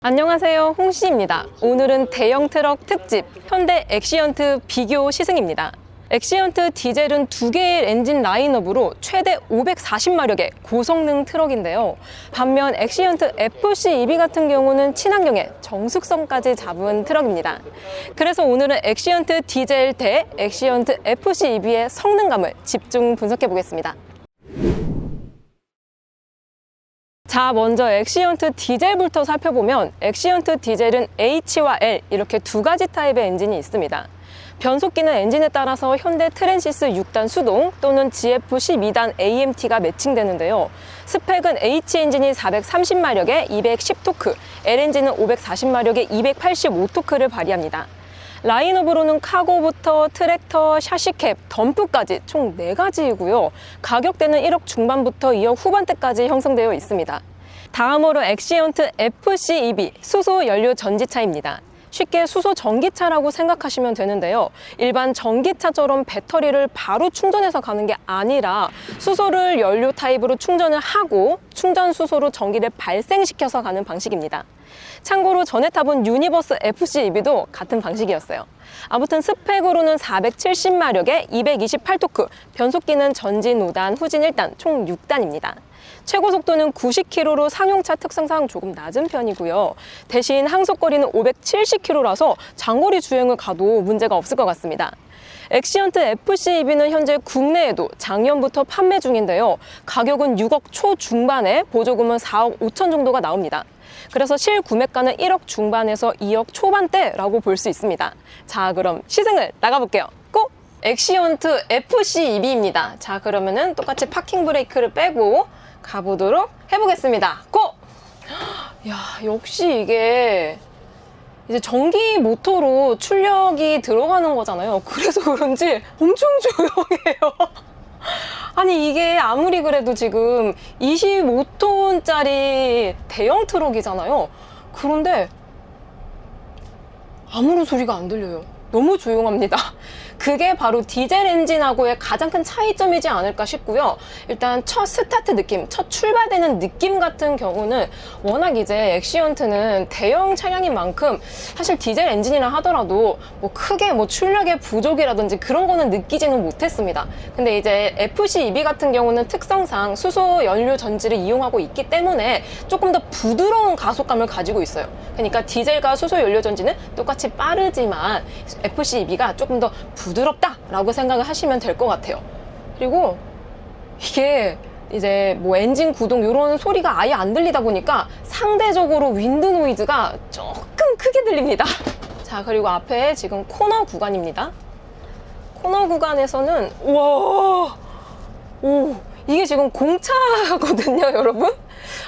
안녕하세요, 홍씨입니다. 오늘은 대형 트럭 특집 현대 엑시언트 비교 시승입니다. 엑시언트 디젤은 두 개의 엔진 라인업으로 최대 540마력의 고성능 트럭인데요. 반면 엑시언트 FC EV 같은 경우는 친환경에 정숙성까지 잡은 트럭입니다. 그래서 오늘은 엑시언트 디젤 대 엑시언트 FC EV의 성능감을 집중 분석해 보겠습니다. 자, 먼저 엑시언트 디젤부터 살펴보면 엑시언트 디젤은 H와 L 이렇게 두 가지 타입의 엔진이 있습니다. 변속기는 엔진에 따라서 현대 트랜시스 6단 수동 또는 GF 12단 AMT가 매칭되는데요. 스펙은 H 엔진이 430마력에 210토크, L 엔진은 540마력에 285토크를 발휘합니다. 라인업으로는 카고부터 트랙터, 샤시캡, 덤프까지 총 4가지이고요. 가격대는 1억 중반부터 2억 후반대까지 형성되어 있습니다. 다음으로 엑시언트 FC EV, 수소 연료 전기차입니다. 쉽게 수소 전기차라고 생각하시면 되는데요. 일반 전기차처럼 배터리를 바로 충전해서 가는 게 아니라 수소를 연료 타입으로 충전을 하고 충전 수소로 전기를 발생시켜서 가는 방식입니다. 참고로 전에 타본 유니버스 FC EV도 같은 방식이었어요. 아무튼 스펙으로는 470마력에 228토크, 변속기는 전진 5단, 후진 1단, 총 6단입니다. 최고 속도는 90km로 상용차 특성상 조금 낮은 편이고요. 대신 항속거리는 570km라서 장거리 주행을 가도 문제가 없을 것 같습니다. 엑시언트 FC EV는 현재 국내에도 작년부터 판매 중인데요. 가격은 6억 초중반에 보조금은 4억 5천 정도가 나옵니다. 그래서 실구매가는 1억 중반에서 2억 초반대라고 볼 수 있습니다. 자, 그럼 시승을 나가볼게요. 고! 엑시언트 FC EV입니다. 자, 그러면은 똑같이 파킹 브레이크를 빼고 가보도록 해보겠습니다. 고! 야, 역시 이게 이제 전기 모터로 출력이 들어가는 거잖아요. 그래서 그런지 엄청 조용해요. 아니, 이게 아무리 그래도 지금 25톤짜리 대형 트럭이잖아요. 그런데 아무런 소리가 안 들려요. 너무 조용합니다. 그게 바로 디젤 엔진하고의 가장 큰 차이점이지 않을까 싶고요. 일단 첫 스타트 느낌, 첫 출발되는 느낌 같은 경우는 워낙 이제 엑시언트는 대형 차량인 만큼 사실 디젤 엔진이라 하더라도 뭐 크게 뭐 출력의 부족이라든지 그런 거는 느끼지는 못했습니다. 근데 이제 FC EV 같은 경우는 특성상 수소 연료 전지를 이용하고 있기 때문에 조금 더 부드러운 가속감을 가지고 있어요. 그러니까 디젤과 수소 연료 전지는 똑같이 빠르지만 FC EV가 조금 더 부드럽다라고 생각을 하시면 될 것 같아요. 그리고 이게 이제 뭐 엔진 구동 이런 소리가 아예 안 들리다 보니까 상대적으로 윈드 노이즈가 조금 크게 들립니다. 자, 그리고 앞에 지금 코너 구간입니다. 코너 구간에서는 우와, 오, 이게 지금 공차거든요, 여러분.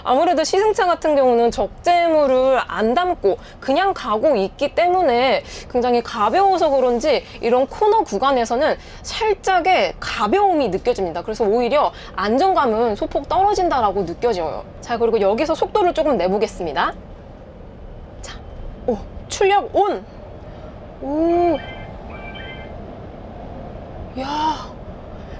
아무래도 시승차 같은 경우는 적재물을 안 담고 그냥 가고 있기 때문에 굉장히 가벼워서 그런지 이런 코너 구간에서는 살짝의 가벼움이 느껴집니다. 그래서 오히려 안정감은 소폭 떨어진다라고 느껴져요. 자, 그리고 여기서 속도를 조금 내보겠습니다. 자, 오, 출력 온! 오, 야.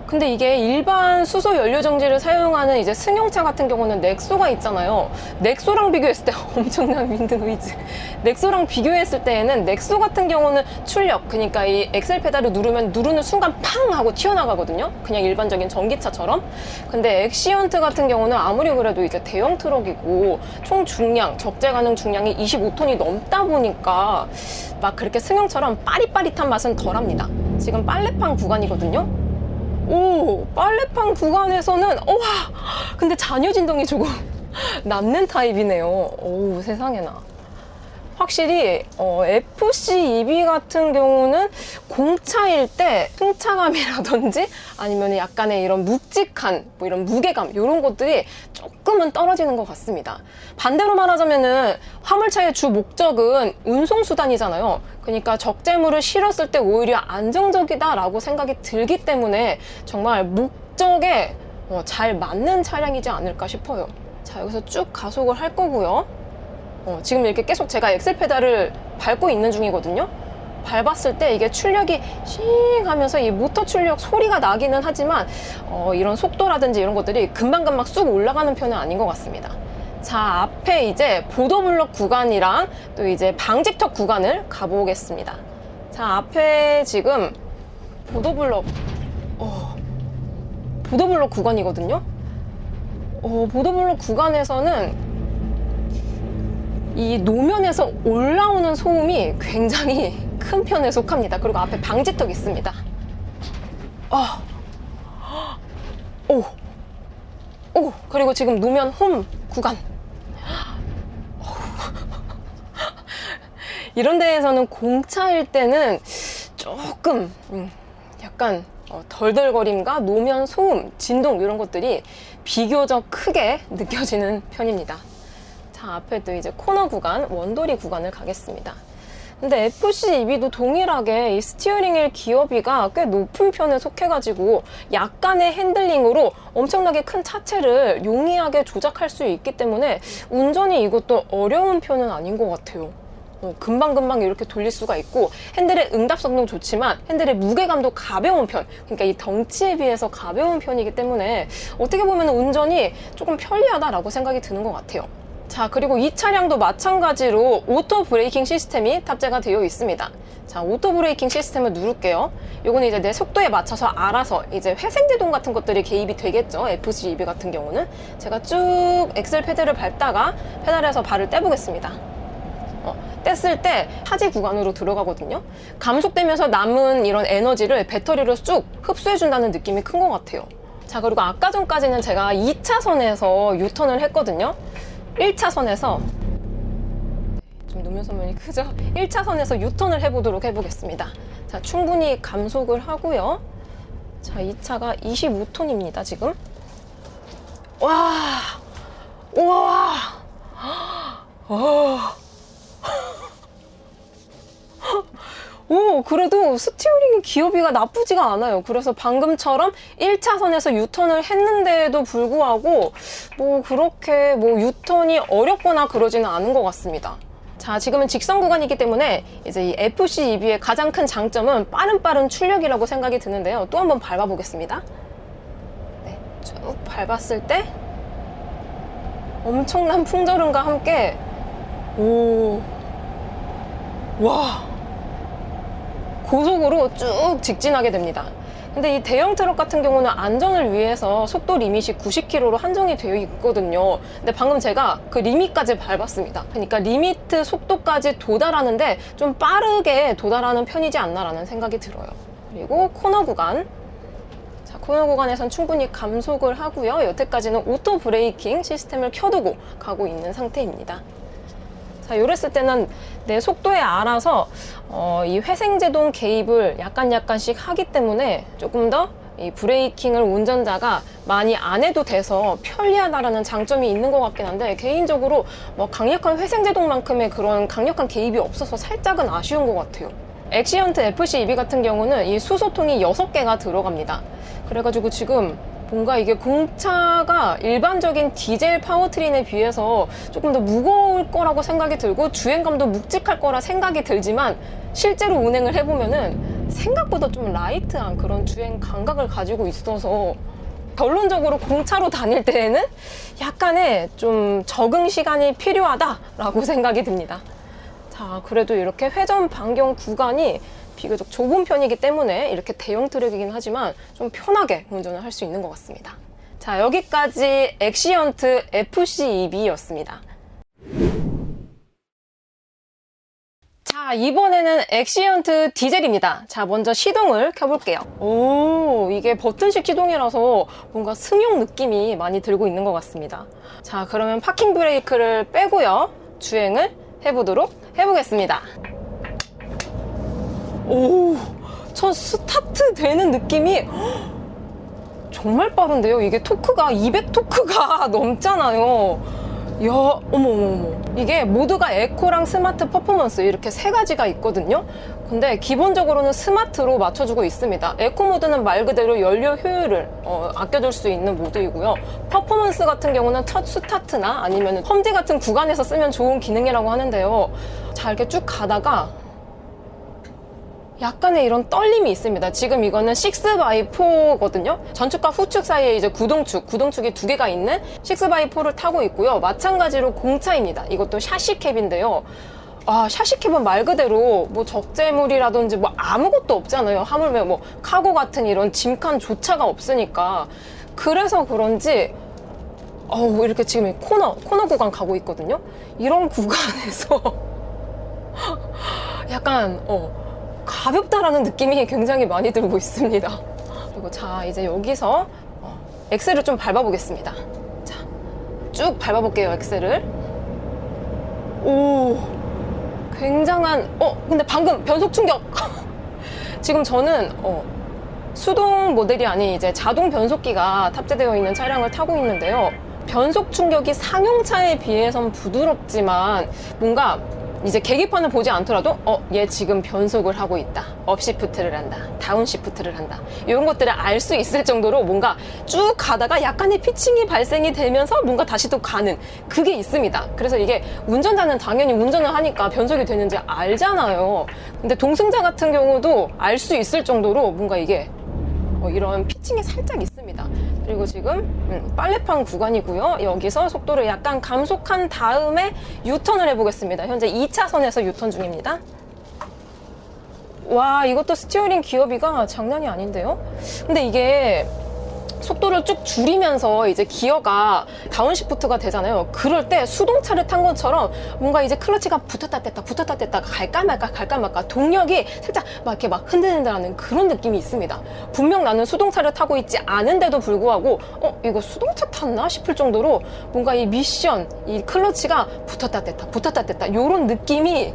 근데 이게 일반 수소 연료 정지를 사용하는 이제 승용차 같은 경우는 넥소가 있잖아요. 넥소랑 비교했을 때 엄청난 윈드 노이즈. 넥소랑 비교했을 때에는 넥소 같은 경우는 출력, 그러니까 이 엑셀 페달을 누르는 순간 팡 하고 튀어나가거든요. 그냥 일반적인 전기차처럼. 근데 엑시언트 같은 경우는 아무리 그래도 이제 대형 트럭이고 총 중량, 적재 가능 중량이 25톤이 넘다 보니까 막 그렇게 승용처럼 빠릿빠릿한 맛은 덜합니다. 지금 빨래판 구간이거든요. 오, 빨래판 구간에서는 와, 근데 잔여 진동이 조금 남는 타입이네요. 오, 세상에나. 확실히 FC EV 같은 경우는 공차일 때 승차감이라든지 아니면 약간의 이런 묵직한 뭐 이런 무게감 이런 것들이 조금은 떨어지는 것 같습니다. 반대로 말하자면은 화물차의 주 목적은 운송수단이잖아요. 그러니까 적재물을 실었을 때 오히려 안정적이다라고 생각이 들기 때문에 정말 목적에 잘 맞는 차량이지 않을까 싶어요. 자, 여기서 쭉 가속을 할 거고요. 지금 이렇게 계속 제가 엑셀 페달을 밟고 있는 중이거든요. 밟았을 때 이게 출력이 싱 하면서 이 모터 출력 소리가 나기는 하지만 이런 속도라든지 이런 것들이 금방금방 쑥 올라가는 편은 아닌 것 같습니다. 자, 앞에 이제 보도블록 구간이랑 또 이제 방지턱 구간을 가보겠습니다. 자, 앞에 지금 보도블록 구간이거든요. 보도블록 구간에서는 이 노면에서 올라오는 소음이 굉장히 큰 편에 속합니다. 그리고 앞에 방지턱 있습니다. 그리고 지금 노면 홈 구간. 이런 데에서는 공차일 때는 조금 약간 덜덜거림과 노면 소음, 진동 이런 것들이 비교적 크게 느껴지는 편입니다. 자, 앞에 또 이제 코너 구간, 원도리 구간을 가겠습니다. 근데 FC22도 동일하게 이 스티어링 휠 기어비가 꽤 높은 편에 속해가지고 약간의 핸들링으로 엄청나게 큰 차체를 용이하게 조작할 수 있기 때문에 운전이 이것도 어려운 편은 아닌 것 같아요. 금방금방 이렇게 돌릴 수가 있고 핸들의 응답성도 좋지만 핸들의 무게감도 가벼운 편, 그러니까 이 덩치에 비해서 가벼운 편이기 때문에 어떻게 보면 운전이 조금 편리하다라고 생각이 드는 것 같아요. 자, 그리고 이 차량도 마찬가지로 오토 브레이킹 시스템이 탑재가 되어 있습니다. 자, 오토 브레이킹 시스템을 누를게요. 요거는 이제 내 속도에 맞춰서 알아서 이제 회생제동 같은 것들이 개입이 되겠죠. FC22 같은 경우는 제가 쭉 엑셀 페달을 밟다가 페달에서 발을 떼보겠습니다. 뗐을 때 하지 구간으로 들어가거든요. 감속되면서 남은 이런 에너지를 배터리로 쭉 흡수해준다는 느낌이 큰 것 같아요. 자, 그리고 아까 전까지는 제가 2차선에서 유턴을 했거든요. 1차선에서 좀 노면 선면이 크죠? 1차선에서 유턴을 해보겠습니다. 자, 충분히 감속을 하고요. 자, 이 차가 25톤입니다, 지금. 와, 우와, 그래도 스티어링 기어비가 나쁘지가 않아요. 그래서 방금처럼 1차선에서 유턴을 했는데도 불구하고 그렇게 유턴이 어렵거나 그러지는 않은 것 같습니다. 자, 지금은 직선 구간이기 때문에 이제 이 FC22의 가장 큰 장점은 빠른 출력이라고 생각이 드는데요. 또 한번 밟아보겠습니다. 네, 쭉 밟았을 때 엄청난 풍절음과 함께 고속으로 쭉 직진하게 됩니다. 근데 이 대형 트럭 같은 경우는 안전을 위해서 속도 리밋이 90km로 한정이 되어 있거든요. 근데 방금 제가 그 리밋까지 밟았습니다. 그러니까 리미트 속도까지 도달하는데 좀 빠르게 도달하는 편이지 않나라는 생각이 들어요. 그리고 코너 구간. 자, 코너 구간에선 충분히 감속을 하고요. 여태까지는 오토 브레이킹 시스템을 켜두고 가고 있는 상태입니다. 자, 이랬을 때는 내 속도에 알아서 이 회생제동 개입을 약간씩 하기 때문에 조금 더 이 브레이킹을 운전자가 많이 안 해도 돼서 편리하다라는 장점이 있는 것 같긴 한데, 개인적으로 강력한 회생제동만큼의 그런 강력한 개입이 없어서 살짝은 아쉬운 것 같아요. 엑시언트 FC22 같은 경우는 이 수소통이 6개가 들어갑니다. 그래가지고 지금 뭔가 이게 공차가 일반적인 디젤 파워트린에 비해서 조금 더 무거울 거라고 생각이 들고 주행감도 묵직할 거라 생각이 들지만, 실제로 운행을 해보면은 생각보다 좀 라이트한 그런 주행 감각을 가지고 있어서 결론적으로 공차로 다닐 때에는 약간의 좀 적응 시간이 필요하다라고 생각이 듭니다. 자, 그래도 이렇게 회전 반경 구간이 비교적 좁은 편이기 때문에 이렇게 대형 트랙이긴 하지만 좀 편하게 운전을 할 수 있는 것 같습니다. 자, 여기까지 엑시언트 FC22였습니다. 자, 이번에는 엑시언트 디젤입니다. 자, 먼저 시동을 켜볼게요. 이게 버튼식 시동이라서 뭔가 승용 느낌이 많이 들고 있는 것 같습니다. 자, 그러면 파킹 브레이크를 빼고요. 주행을 해보겠습니다. 저 스타트 되는 느낌이 정말 빠른데요. 이게 토크가 200토크가 넘잖아요. 이야, 어머. 이게 모드가 에코랑 스마트 퍼포먼스 이렇게 세 가지가 있거든요. 근데 기본적으로는 스마트로 맞춰주고 있습니다. 에코 모드는 말 그대로 연료 효율을 아껴줄 수 있는 모드이고요. 퍼포먼스 같은 경우는 첫 스타트나 아니면 험지 같은 구간에서 쓰면 좋은 기능이라고 하는데요. 자, 이렇게 쭉 가다가 약간의 이런 떨림이 있습니다. 지금 이거는 6x4거든요. 전축과 후축 사이에 이제 구동축이 두 개가 있는 6x4를 타고 있고요. 마찬가지로 공차입니다. 이것도 샤시캡인데요. 샤시캡은 말 그대로 뭐 적재물이라든지 뭐 아무것도 없잖아요. 하물며 뭐 카고 같은 이런 짐칸조차가 없으니까. 그래서 그런지 이렇게 지금 코너 구간 가고 있거든요. 이런 구간에서 약간 가볍다라는 느낌이 굉장히 많이 들고 있습니다. 그리고 자, 이제 여기서 엑셀을 좀 밟아보겠습니다. 자, 쭉 밟아볼게요, 엑셀을. 오, 굉장한, 근데 방금 변속 충격! 지금 저는, 수동 모델이 아닌 이제 자동 변속기가 탑재되어 있는 차량을 타고 있는데요. 변속 충격이 상용차에 비해선 부드럽지만 뭔가 이제 계기판을 보지 않더라도 얘 지금 변속을 하고 있다, 업시프트를 한다, 다운시프트를 한다, 이런 것들을 알 수 있을 정도로 뭔가 쭉 가다가 약간의 피칭이 발생이 되면서 뭔가 다시 또 가는 그게 있습니다. 그래서 이게 운전자는 당연히 운전을 하니까 변속이 되는지 알잖아요. 근데 동승자 같은 경우도 알 수 있을 정도로 뭔가 이게 이런 피칭이 살짝 있습니다. 그리고 지금 빨래판 구간이고요. 여기서 속도를 약간 감속한 다음에 유턴을 해보겠습니다. 현재 2차선에서 유턴 중입니다. 와, 이것도 스티어링 기어비가 장난이 아닌데요? 근데 이게 속도를 쭉 줄이면서 이제 기어가 다운시프트가 되잖아요. 그럴 때 수동차를 탄 것처럼 뭔가 이제 클러치가 붙었다 뗐다 갈까 말까 동력이 살짝 막 이렇게 막 흔들흔들하는 그런 느낌이 있습니다. 분명 나는 수동차를 타고 있지 않은데도 불구하고 이거 수동차 탔나 싶을 정도로 뭔가 이 미션, 이 클러치가 붙었다 뗐다 이런 느낌이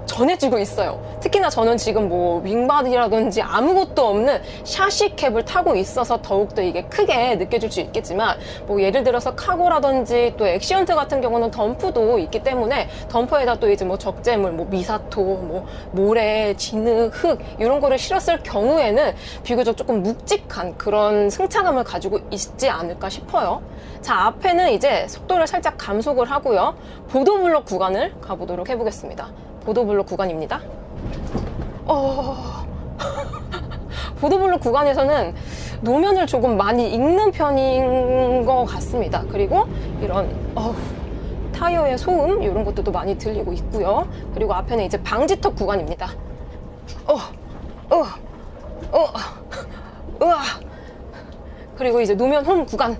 전해지고 있어요. 특히나 저는 지금 뭐 윙바디라든지 아무것도 없는 샤시캡을 타고 있어서 더욱더 이게 크게 느껴질 수 있겠지만, 뭐 예를 들어서 카고라든지 또 엑시언트 같은 경우는 덤프도 있기 때문에 덤퍼에다 또 이제 뭐 적재물, 뭐 미사토, 뭐 모래, 진흙, 흙 이런 거를 실었을 경우에는 비교적 조금 묵직한 그런 승차감을 가지고 있지 않을까 싶어요. 자, 앞에는 이제 속도를 살짝 감속을 하고요. 보도블록 구간을 가보도록 해보겠습니다. 보도블록 구간입니다. 보도블록 구간에서는 노면을 조금 많이 읽는 편인 것 같습니다. 그리고 이런 타이어의 소음 이런 것들도 많이 들리고 있고요. 그리고 앞에는 이제 방지턱 구간입니다. 그리고 이제 노면 홈 구간.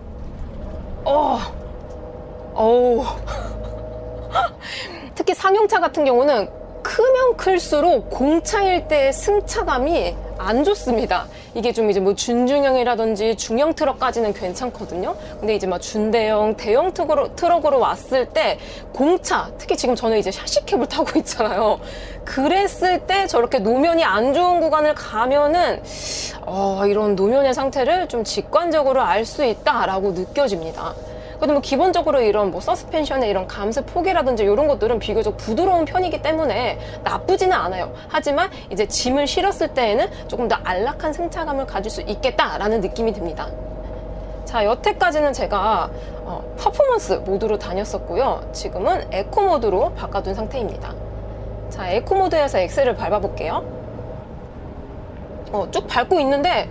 특히 상용차 같은 경우는 크면 클수록 공차일 때 승차감이 안 좋습니다. 이게 좀 이제 뭐 준중형이라든지 중형 트럭까지는 괜찮거든요. 근데 이제 막 준대형, 대형 트럭으로 왔을 때 공차, 특히 지금 저는 이제 샤시캡을 타고 있잖아요. 그랬을 때 저렇게 노면이 안 좋은 구간을 가면은 이런 노면의 상태를 좀 직관적으로 알 수 있다라고 느껴집니다. 근데 뭐 기본적으로 이런 뭐 서스펜션의 이런 감습 폭이라든지 이런 것들은 비교적 부드러운 편이기 때문에 나쁘지는 않아요. 하지만 이제 짐을 실었을 때에는 조금 더 안락한 승차감을 가질 수 있겠다라는 느낌이 듭니다. 자, 여태까지는 제가 퍼포먼스 모드로 다녔었고요. 지금은 에코 모드로 바꿔둔 상태입니다. 자, 에코 모드에서 엑셀을 밟아볼게요. 쭉 밟고 있는데,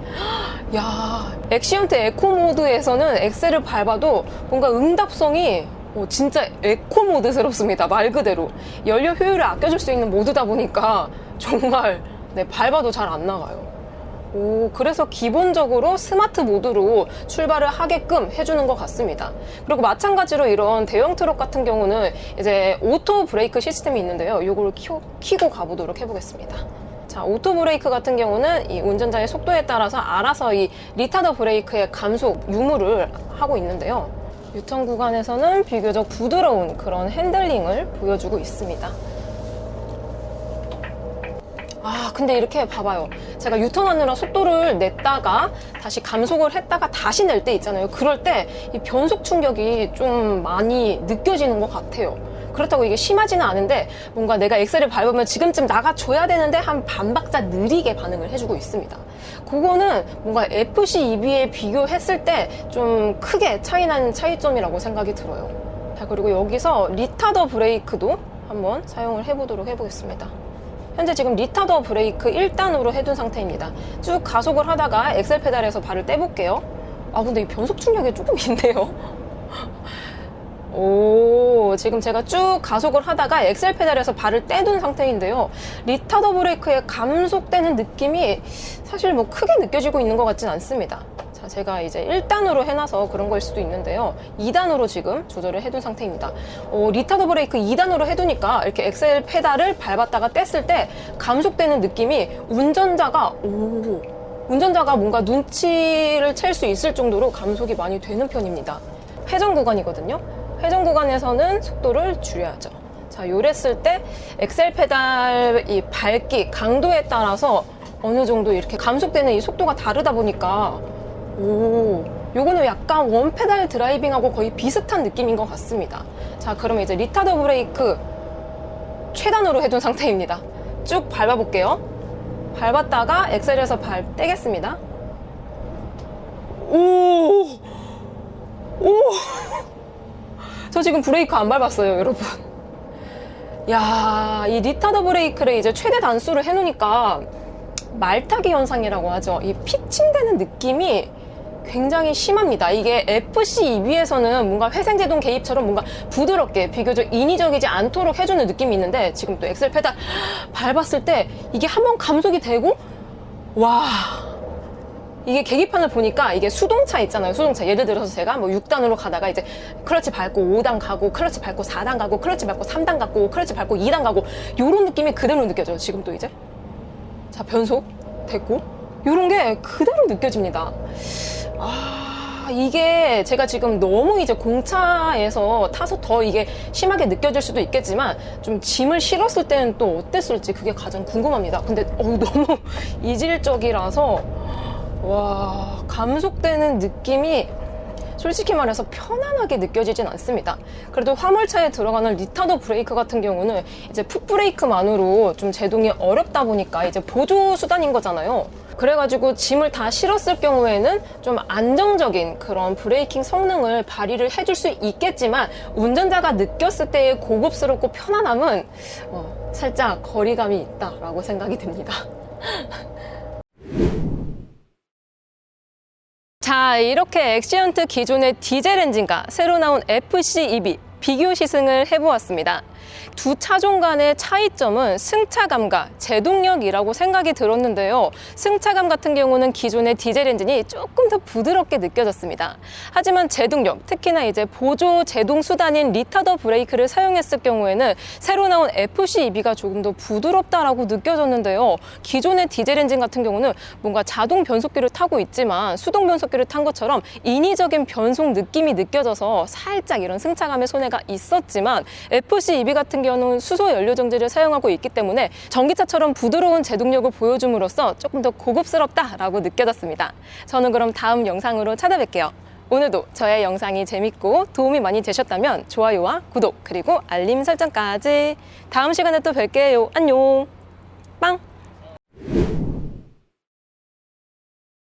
야, 엑시언트 에코 모드에서는 엑셀을 밟아도 뭔가 응답성이 진짜 에코 모드스럽습니다. 말 그대로. 연료 효율을 아껴줄 수 있는 모드다 보니까 정말 밟아도 잘 안 나가요. 그래서 기본적으로 스마트 모드로 출발을 하게끔 해주는 것 같습니다. 그리고 마찬가지로 이런 대형 트럭 같은 경우는 이제 오토 브레이크 시스템이 있는데요. 이걸 켜고 가보도록 해보겠습니다. 자, 오토 브레이크 같은 경우는 이 운전자의 속도에 따라서 알아서 이 리타더 브레이크의 감속 유무를 하고 있는데요. 유턴 구간에서는 비교적 부드러운 그런 핸들링을 보여주고 있습니다. 근데 이렇게 봐봐요. 제가 유턴하느라 속도를 냈다가 다시 감속을 했다가 다시 낼 때 있잖아요. 그럴 때 이 변속 충격이 좀 많이 느껴지는 것 같아요. 그렇다고 이게 심하지는 않은데 뭔가 내가 엑셀을 밟으면 지금쯤 나가줘야 되는데 한 반 박자 느리게 반응을 해주고 있습니다. 그거는 뭔가 FC EV에 비교했을 때 좀 크게 차이나는 차이점이라고 생각이 들어요. 자, 그리고 여기서 리타더 브레이크도 한번 사용을 해보도록 해보겠습니다. 현재 지금 리타더 브레이크 1단으로 해둔 상태입니다. 쭉 가속을 하다가 엑셀 페달에서 발을 떼볼게요. 아, 근데 이 변속 충격이 조금 있네요. 오, 지금 제가 쭉 가속을 하다가 엑셀 페달에서 발을 떼둔 상태인데요. 리타더 브레이크에 감속되는 느낌이 사실 뭐 크게 느껴지고 있는 것 같진 않습니다. 자, 제가 이제 1단으로 해놔서 그런 걸 수도 있는데요. 2단으로 지금 조절을 해둔 상태입니다. 리타더 브레이크 2단으로 해두니까 이렇게 엑셀 페달을 밟았다가 뗐을 때 감속되는 느낌이 운전자가 뭔가 눈치를 챌 수 있을 정도로 감속이 많이 되는 편입니다. 회전 구간이거든요. 회전 구간에서는 속도를 줄여야죠. 자, 요랬을 때 엑셀 페달 이 밟기 강도에 따라서 어느 정도 이렇게 감속되는 이 속도가 다르다 보니까 요거는 약간 원 페달 드라이빙하고 거의 비슷한 느낌인 것 같습니다. 자, 그러면 이제 리타더 브레이크 최단으로 해둔 상태입니다. 쭉 밟아볼게요. 밟았다가 엑셀에서 발 떼겠습니다. 저 지금 브레이크 안 밟았어요, 여러분. 야, 이 리타더 브레이크를 이제 최대 단수를 해놓으니까 말타기 현상이라고 하죠. 이 피칭되는 느낌이 굉장히 심합니다. 이게 FC EB에서는 뭔가 회생제동 개입처럼 뭔가 부드럽게 비교적 인위적이지 않도록 해주는 느낌이 있는데 지금 또 엑셀 페달 밟았을 때 이게 한번 감속이 되고 와, 이게 계기판을 보니까 이게 수동차 있잖아요. 수동차. 예를 들어서 제가 뭐 6단으로 가다가 이제 클러치 밟고 5단 가고 클러치 밟고 4단 가고 클러치 밟고 3단 가고 클러치 밟고 2단 가고 요런 느낌이 그대로 느껴져요. 지금 또 이제. 자, 변속 됐고 요런 게 그대로 느껴집니다. 아, 이게 제가 지금 너무 이제 공차에서 타서 더 이게 심하게 느껴질 수도 있겠지만 좀 짐을 실었을 때는 또 어땠을지 그게 가장 궁금합니다. 근데 너무 이질적이라서 와, 감속되는 느낌이 솔직히 말해서 편안하게 느껴지진 않습니다. 그래도 화물차에 들어가는 리타더 브레이크 같은 경우는 이제 풋브레이크만으로 좀 제동이 어렵다 보니까 이제 보조 수단인 거잖아요. 그래가지고 짐을 다 실었을 경우에는 좀 안정적인 그런 브레이킹 성능을 발휘를 해줄 수 있겠지만 운전자가 느꼈을 때의 고급스럽고 편안함은 살짝 거리감이 있다라고 생각이 듭니다. 자, 이렇게 엑시언트 기존의 디젤 엔진과 새로 나온 FC EV 비교 시승을 해보았습니다. 두 차종 간의 차이점은 승차감과 제동력이라고 생각이 들었는데요. 승차감 같은 경우는 기존의 디젤 엔진이 조금 더 부드럽게 느껴졌습니다. 하지만 제동력, 특히나 이제 보조 제동 수단인 리타더 브레이크를 사용했을 경우에는 새로 나온 FC EV가 조금 더 부드럽다라고 느껴졌는데요. 기존의 디젤 엔진 같은 경우는 뭔가 자동 변속기를 타고 있지만 수동 변속기를 탄 것처럼 인위적인 변속 느낌이 느껴져서 살짝 이런 승차감의 손해가 있었지만 FC EV 같은 경우는 수소 연료 정제를 사용하고 있기 때문에 전기차처럼 부드러운 제동력을 보여줌으로써 조금 더 고급스럽다라고 느껴졌습니다. 저는 그럼 다음 영상으로 찾아뵐게요. 오늘도 저의 영상이 재밌고 도움이 많이 되셨다면 좋아요와 구독 그리고 알림 설정까지. 다음 시간에 또 뵐게요. 안녕. 빵!